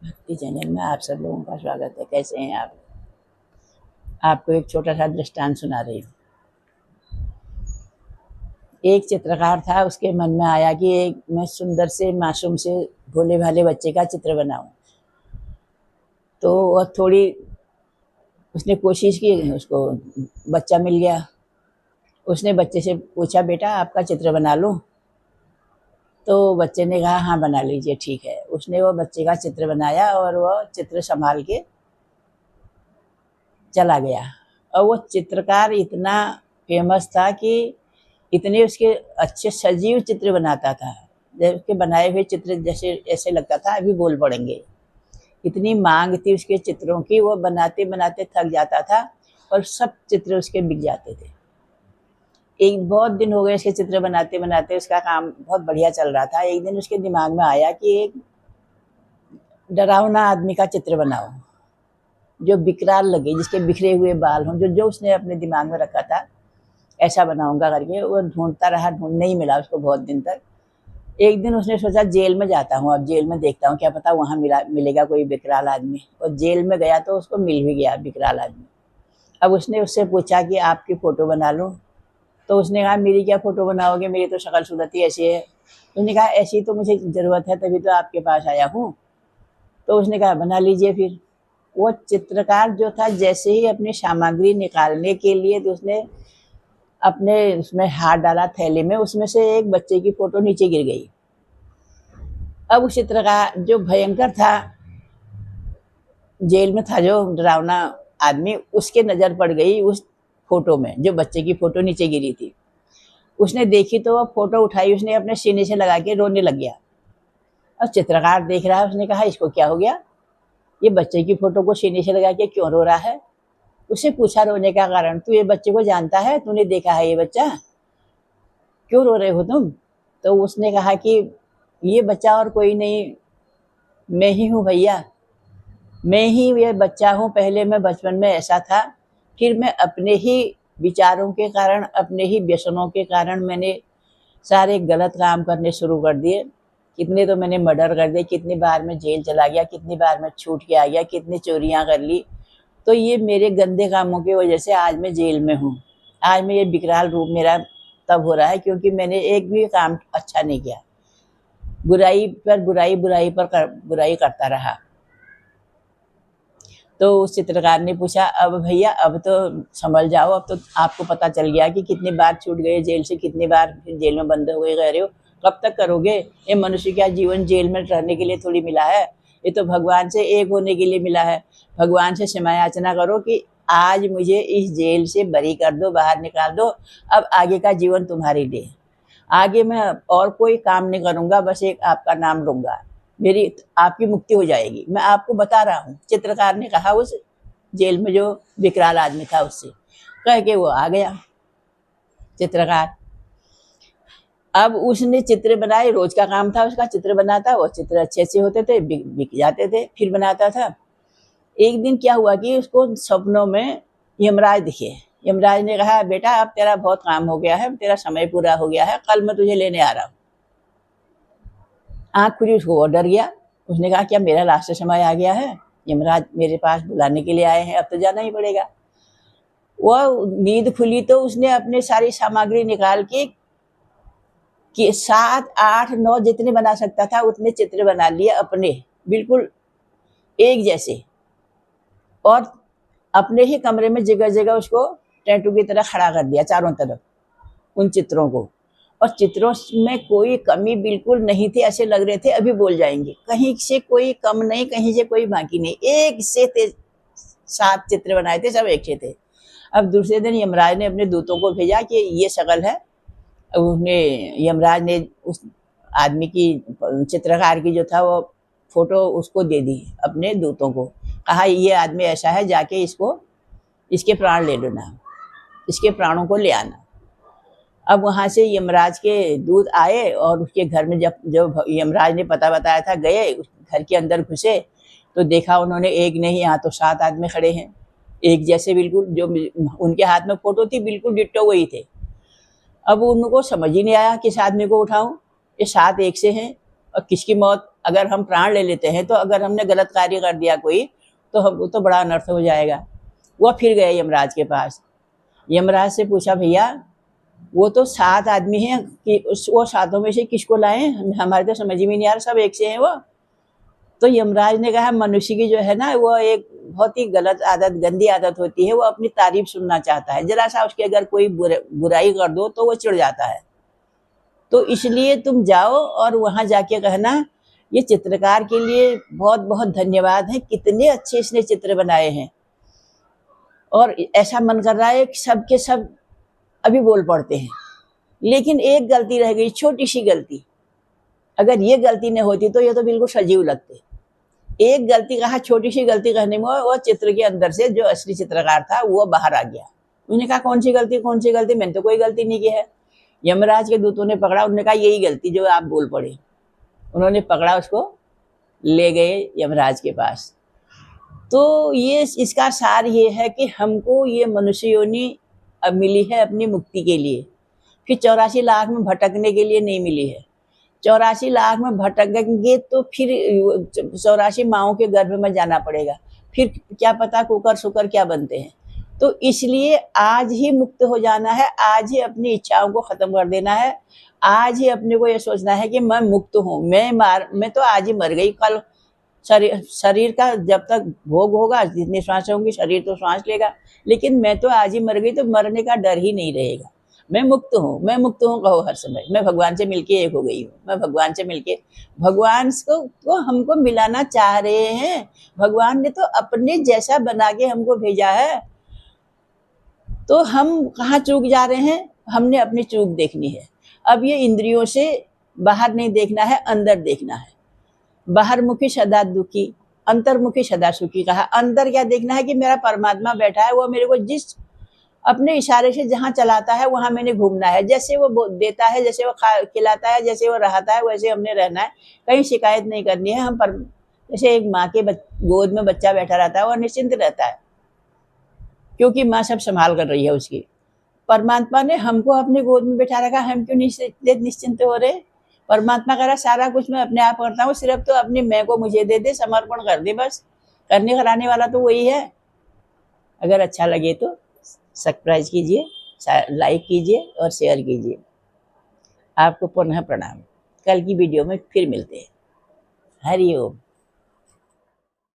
भक्ति चैनल में आप सब लोगों का स्वागत है। कैसे हैं आप? आपको एक छोटा सा दृष्टांत सुना रही हूँ। एक चित्रकार था, उसके मन में आया कि एक मैं सुंदर से मासूम से भोले भाले बच्चे का चित्र बनाऊं। तो वह थोड़ी उसने कोशिश की, उसको बच्चा मिल गया। उसने बच्चे से पूछा, बेटा आपका चित्र बना लूं? तो बच्चे ने कहा, हाँ बना लीजिए, ठीक है। उसने वो बच्चे का चित्र बनाया और वह चित्र संभाल के चला गया। और वो चित्रकार इतना फेमस था कि इतने उसके अच्छे सजीव चित्र बनाता था, जब उसके बनाए हुए चित्र जैसे ऐसे लगता था अभी बोल पड़ेंगे। इतनी मांग थी उसके चित्रों की, वो बनाते बनाते थक जाता था और सब चित्र उसके बिक जाते थे। एक बहुत दिन हो गए उसके चित्र बनाते बनाते, उसका काम बहुत बढ़िया चल रहा था। एक दिन उसके दिमाग में आया कि एक डरावना आदमी का चित्र बनाओ जो विकराल लगे, जिसके बिखरे हुए बाल हों, जो जो उसने अपने दिमाग में रखा था ऐसा बनाऊंगा करके। वो ढूंढता रहा, नहीं मिला उसको बहुत दिन तक। एक दिन उसने सोचा जेल में जाता हूँ, अब जेल में देखता हूँ, क्या पता वहाँ मिलेगा कोई विकराल आदमी। और जेल में गया तो उसको मिल भी गया विकराल आदमी। अब उसने उससे पूछा कि आपकी फ़ोटो बना लूँ? तो उसने कहा, मेरी क्या फ़ोटो बनाओगे, मेरी तो शक्ल सूरत ही ऐसी है। उसने कहा, ऐसी तो मुझे ज़रूरत है, तभी तो आपके पास आया हूँ। तो उसने कहा, बना लीजिए फिर। वो चित्रकार जो था, जैसे ही अपनी सामग्री निकालने के लिए तो उसने अपने उसमें हाथ डाला थैले में, उसमें से एक बच्चे की फ़ोटो नीचे गिर गई। अब उस चित्रकार जो भयंकर था, जेल में था जो डरावना आदमी, उसके नज़र पड़ गई उस फोटो में, जो बच्चे की फ़ोटो नीचे गिरी थी। उसने देखी तो वह फ़ोटो उठाई, उसने अपने सीने से लगा के रोने लग गया। अब चित्रकार देख रहा है, उसने कहा, इसको क्या हो गया, ये बच्चे की फ़ोटो को सीने से लगा के क्यों रो रहा है? उससे पूछा रोने का कारण, तू ये बच्चे को जानता है, तूने देखा है ये बच्चा, क्यों रो रहे हो तुम? तो उसने कहा कि ये बच्चा और कोई नहीं, मैं ही हूँ भैया, मैं ही ये बच्चा हूँ। पहले मैं बचपन में ऐसा था, फिर मैं अपने ही विचारों के कारण, अपने ही व्यसनों के कारण मैंने सारे गलत काम करने शुरू कर दिए। कितने तो मैंने मर्डर कर दिए, कितनी बार मैं जेल चला गया, कितनी बार मैं छूट के आ गया, कितनी चोरियां कर ली। तो ये मेरे गंदे कामों की वजह से आज मैं जेल में हूँ। आज मैं ये विकराल रूप मेरा तब हो रहा है क्योंकि मैंने एक भी काम अच्छा नहीं किया। बुराई पर बुराई, बुराई पर बुराई करता रहा। तो उस चित्रकार ने पूछा, अब भैया अब तो संभल जाओ, अब तो आपको पता चल गया कि कितनी बार छूट गए जेल से, कितनी बार फिर जेल में बंद हो गए रह रहे हो, कब तक करोगे? ये मनुष्य का जीवन जेल में रहने के लिए थोड़ी मिला है, ये तो भगवान से एक होने के लिए मिला है। भगवान से क्षमा याचना करो कि आज मुझे इस जेल से बरी कर दो, बाहर निकाल दो, अब आगे का जीवन तुम्हारे लिए। आगे मैं और कोई काम नहीं करूँगा, बस एक आपका नाम लूँगा, मेरी आपकी मुक्ति हो जाएगी। मैं आपको बता रहा हूँ, चित्रकार ने कहा उस जेल में जो विकराल आदमी था उससे। कह के वो आ गया चित्रकार। अब उसने चित्र बनाए, रोज का काम था उसका, चित्र बनाता, वो चित्र अच्छे अच्छे होते थे, बिक जाते थे, फिर बनाता था। एक दिन क्या हुआ कि उसको सपनों में यमराज दिखे। यमराज ने कहा, बेटा अब तेरा बहुत काम हो गया है, तेरा समय पूरा हो गया है, कल मैं तुझे लेने आ रहा हूँ। आँख खुली, उसको वो डर गया। उसने कहा, क्या मेरा लास्ट समय आ गया है? यमराज मेरे पास बुलाने के लिए आए हैं, अब तो जाना ही पड़ेगा। वह नींद खुली तो उसने अपने सारी सामग्री निकाल के कि 7, 8, 9 जितने बना सकता था उतने चित्र बना लिए अपने, बिल्कुल एक जैसे। और अपने ही कमरे में जगह जगह उसको टैटू की तरह खड़ा कर दिया चारों तरफ उन चित्रों को। और चित्रों में कोई कमी बिल्कुल नहीं थी, ऐसे लग रहे थे अभी बोल जाएंगे, कहीं से कोई कम नहीं, कहीं से कोई बाकी नहीं, एक से थे। 7 चित्र बनाए थे, सब एक से थे। अब दूसरे दिन यमराज ने अपने दूतों को भेजा कि ये शक्ल है। उसने यमराज ने उस आदमी की, चित्रकार की जो था, वो फोटो उसको दे दी अपने दूतों को। कहा, ये आदमी ऐसा है, जाके इसको, इसके प्राण ले लेना, इसके प्राणों को ले आना। अब वहाँ से यमराज के दूत आए और उसके घर में जब यमराज ने पता बताया था, गए उस घर के अंदर घुसे तो देखा उन्होंने एक नहीं, यहाँ तो 7 आदमी खड़े हैं, एक जैसे बिल्कुल, जो उनके हाथ में फोटो थी बिल्कुल डिट्टो वही थे। अब उनको समझ ही नहीं आया किस आदमी को उठाऊं, ये 7 एक से हैं और किसकी मौत अगर हम प्राण ले लेते हैं तो अगर हमने गलत कार्य कर दिया कोई तो हम तो बड़ा अनर्थ हो जाएगा। वो फिर गए यमराज के पास। यमराज से पूछा, भैया वो तो 7 आदमी हैं कि वो 7 में से किसको लाएं, हमारे तो समझ में नहीं आ रहा, सब एक से हैं वो। तो यमराज ने कहा, मनुष्य की जो है ना वो एक बहुत ही गलत आदत, गंदी आदत होती है, वो अपनी तारीफ सुनना चाहता है। जरा सा उसकी अगर कोई बुराई कर दो तो वो चिढ़ जाता है। तो इसलिए तुम जाओ और वहां जाके कहना, ये चित्रकार के लिए बहुत बहुत धन्यवाद है, कितने अच्छे इसने चित्र बनाए हैं, और ऐसा मन कर रहा है कि सब के सब अभी बोल पड़ते हैं। लेकिन एक गलती रह गई, छोटी सी गलती, अगर ये गलती न होती तो ये तो बिल्कुल सजीव लगते। एक गलती कहा, छोटी सी गलती कहने में वो चित्र के अंदर से जो असली चित्रकार था वो बाहर आ गया। उन्होंने कहा, कौन सी गलती, कौन सी गलती, मैंने तो कोई गलती नहीं की है। यमराज के दूतों ने पकड़ा, उन्होंने कहा, यही गलती जो आप बोल पड़े। उन्होंने पकड़ा, उसको ले गए यमराज के पास। तो ये इसका सार ये है कि हमको ये मनुष्य योनि अब मिली है अपनी मुक्ति के लिए, फिर 84 लाख में भटकने के लिए नहीं मिली है। 84 लाख में भटकेंगे तो फिर 84 माओं के गर्भ में जाना पड़ेगा, फिर क्या पता कुकर सुकर क्या बनते हैं। तो इसलिए आज ही मुक्त हो जाना है, आज ही अपनी इच्छाओं को खत्म कर देना है, आज ही अपने को ये सोचना है कि मैं मुक्त हूँ, मैं तो आज ही मर गई, कल शरीर का जब तक भोग होगा, जितनी सांस होंगी शरीर तो सांस लेगा, लेकिन मैं तो आज ही मर गई, तो मरने का डर ही नहीं रहेगा। मैं मुक्त हूँ, मैं मुक्त हूँ कहो हर समय, मैं भगवान से मिलके एक हो गई हूँ, मैं भगवान से मिलके, भगवान को हमको मिलाना चाह रहे हैं। भगवान ने तो अपने जैसा बना के हमको भेजा है, तो हम कहाँ चूक जा रहे हैं, हमने अपनी चूक देखनी है। अब ये इंद्रियों से बाहर नहीं देखना है, अंदर देखना है। बाहर मुखी सदा दुखी, अंतर्मुखी सदा सुखी कहा। अंदर क्या देखना है कि मेरा परमात्मा बैठा है, वो मेरे को जिस अपने इशारे से जहाँ चलाता है वहां मैंने घूमना है। जैसे वो देता है, जैसे वो खिलाता है, जैसे वो रहता है, वैसे हमने रहना है, कहीं शिकायत नहीं करनी है। हम जैसे एक माँ के गोद में बच्चा बैठा रहता है, वो निश्चिंत रहता है क्योंकि माँ सब संभाल कर रही है उसकी। परमात्मा ने हमको अपने गोद में बैठा रखा, हम क्यों निश्चिंत हो रहे। परमात्मा कह रहा सारा कुछ मैं अपने आप करता हूँ, सिर्फ तो अपनी मैं को मुझे दे दे, समर्पण कर दे, बस। करने कराने वाला तो वही है। अगर अच्छा लगे तो सब्सक्राइब कीजिए, लाइक कीजिए और शेयर कीजिए। आपको पुनः प्रणाम। कल की वीडियो में फिर मिलते हैं। हरि ओम।